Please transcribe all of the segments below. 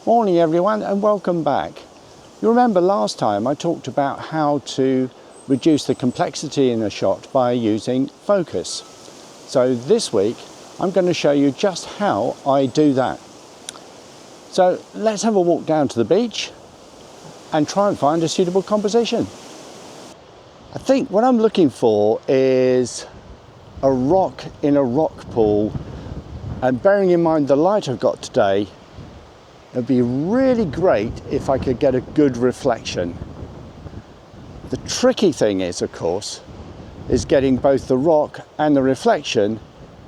Morning everyone and welcome back. You remember last time I talked about how to reduce the complexity in a shot by using focus. So this week I'm going to show you just how I do that. So let's have a walk down to the beach and try and find a suitable composition. I think what I'm looking for is a rock in a rock pool, and bearing in mind the light I've got today, it'd be really great if I could get a good reflection. The tricky thing is, of course, is getting both the rock and the reflection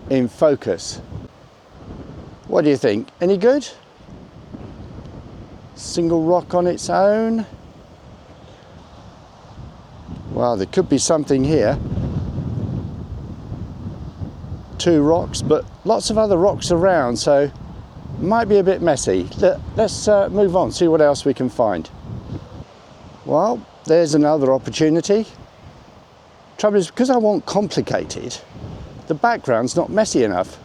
in focus. What do you think? Any good? Single rock on its own? Well, there could be something here. Two rocks, but lots of other rocks around, so might be a bit messy. Let's move on, see what else we can find. Well, there's another opportunity. Trouble is, because I want complicated, the background's not messy enough.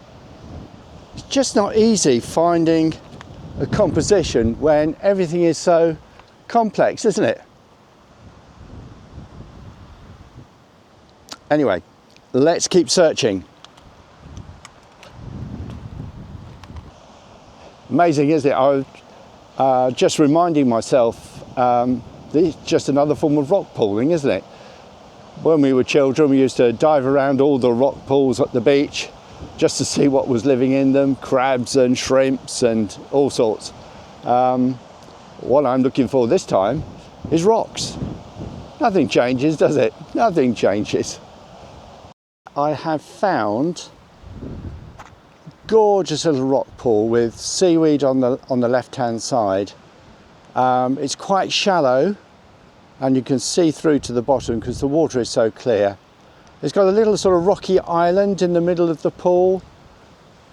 It's just not easy finding a composition when everything is so complex, isn't it? Anyway, let's keep searching. Amazing, isn't it? I was just reminding myself, this is just another form of rock pooling, isn't it? When we were children, we used to dive around all the rock pools at the beach just to see what was living in them, crabs and shrimps and all sorts. What I'm looking for this time is rocks. Nothing changes, does it? Nothing changes. I have found gorgeous little rock pool with seaweed on the left hand side. It's quite shallow and you can see through to the bottom because the water is so clear. It's got a little sort of rocky island in the middle of the pool.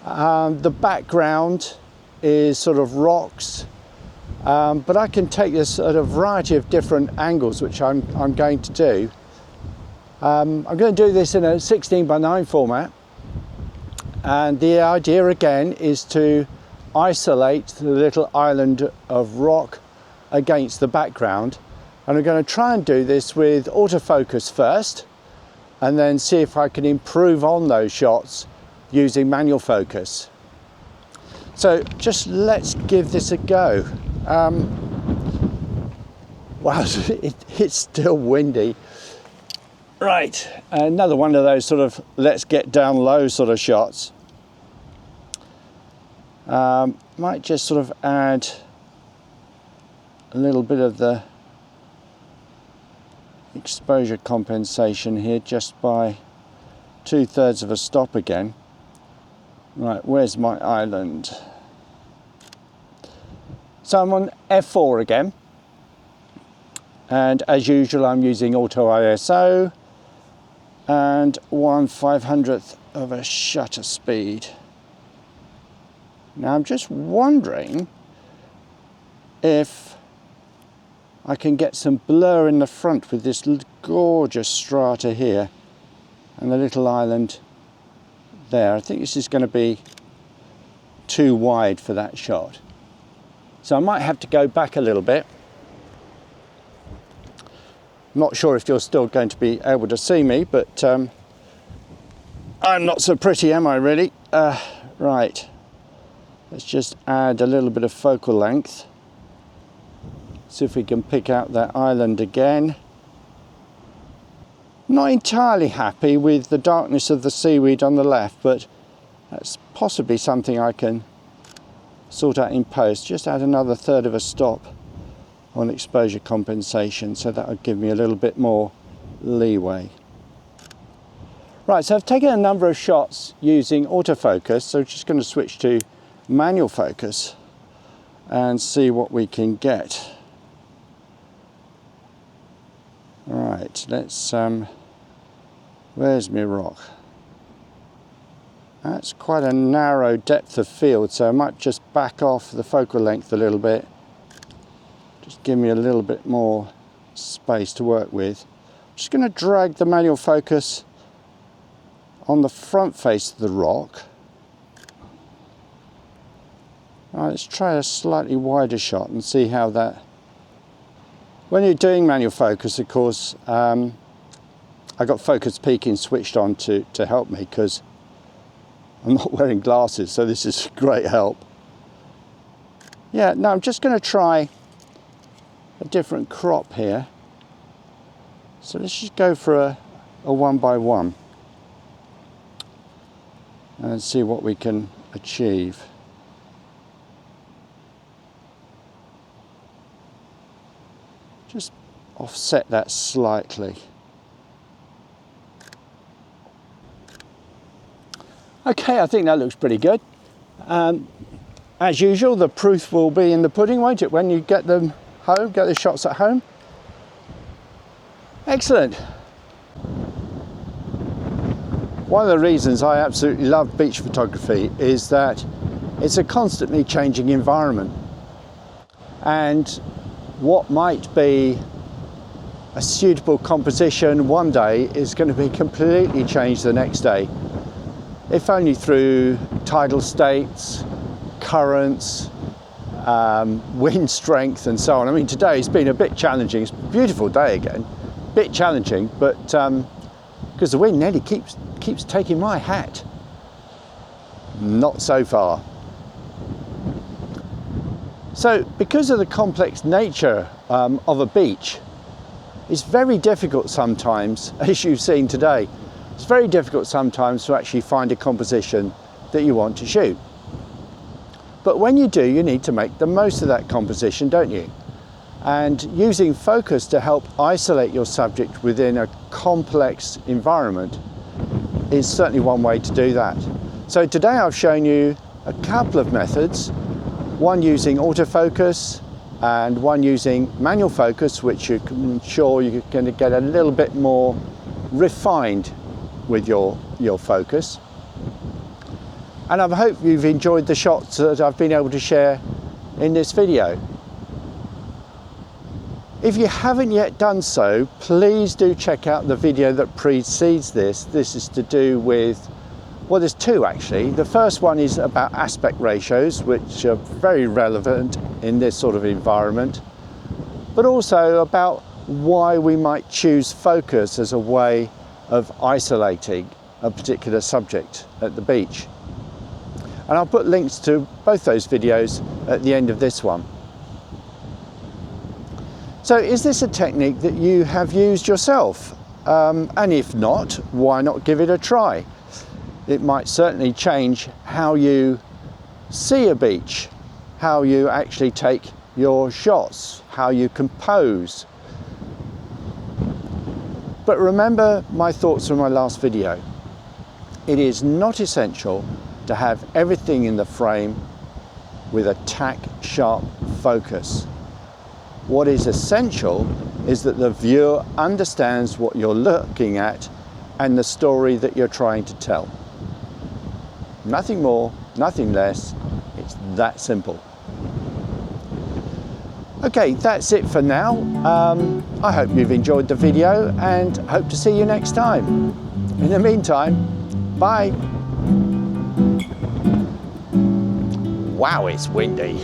The background is sort of rocks, but I can take this at a variety of different angles, which I'm going to do. I'm going to do this in a 16:9 format. And the idea again is to isolate the little island of rock against the background. And I'm going to try and do this with autofocus first, and then see if I can improve on those shots using manual focus. So just let's give this a go. Wow, it's still windy. Right, another one of those sort of let's get down low sort of shots. Might just sort of add a little bit of the exposure compensation here just by 2/3 of a stop again. Right, where's my island? So I'm on F4 again, and as usual I'm using auto ISO and 1/500th of a shutter speed. Now I'm just wondering if I can get some blur in the front with this gorgeous strata here and the little island there. I think this is going to be too wide for that shot. So I might have to go back a little bit. Not sure if you're still going to be able to see me, but I'm not so pretty, am I really? Right, let's just add a little bit of focal length. See if we can pick out that island again. Not entirely happy with the darkness of the seaweed on the left, but that's possibly something I can sort out in post. Just add another 1/3 of a stop on exposure compensation, so that would give me a little bit more leeway. Right, so I've taken a number of shots using autofocus, so I'm just going to switch to manual focus and see what we can get. Right, let's, where's my rock? That's quite a narrow depth of field, so I might just back off the focal length a little bit. Just give me a little bit more space to work with. I'm just going to drag the manual focus on the front face of the rock All right, let's try a slightly wider shot and see how that... When you're doing manual focus, of course, I got focus peaking switched on to help me because I'm not wearing glasses, so this is great help. Yeah, no, I'm just going to try a different crop here. So let's just go for a 1x1 and see what we can achieve. Just offset that slightly. Okay, I think that looks pretty good. As usual, the proof will be in the pudding, won't it, when you get them home, get the shots at home? Excellent. One of the reasons I absolutely love beach photography is that it's a constantly changing environment. And what might be a suitable composition one day is going to be completely changed the next day. If only through tidal states, currents, wind strength and so on. I mean, today's been a bit challenging. It's a beautiful day again, bit challenging, but because the wind nearly keeps taking my hat. Not so far. So because of the complex nature of a beach, it's very difficult sometimes, as you've seen today, it's very difficult sometimes to actually find a composition that you want to shoot. But when you do, you need to make the most of that composition, don't you? And using focus to help isolate your subject within a complex environment is certainly one way to do that. So today I've shown you a couple of methods, one using autofocus and one using manual focus, which you can ensure you're going to get a little bit more refined with your focus. And I hope you've enjoyed the shots that I've been able to share in this video. If you haven't yet done so, please do check out the video that precedes this. This is to do with, well, there's two actually. The first one is about aspect ratios, which are very relevant in this sort of environment, but also about why we might choose focus as a way of isolating a particular subject at the beach. And I'll put links to both those videos at the end of this one. So is this a technique that you have used yourself? And if not, why not give it a try? It might certainly change how you see a beach, how you actually take your shots, how you compose. But remember my thoughts from my last video. It is not essential to have everything in the frame with a tack sharp focus. What is essential is that the viewer understands what you're looking at and the story that you're trying to tell. Nothing more, nothing less. It's that simple. Okay, that's it for now. I hope you've enjoyed the video and hope to see you next time. In the meantime, bye. Wow, it's windy.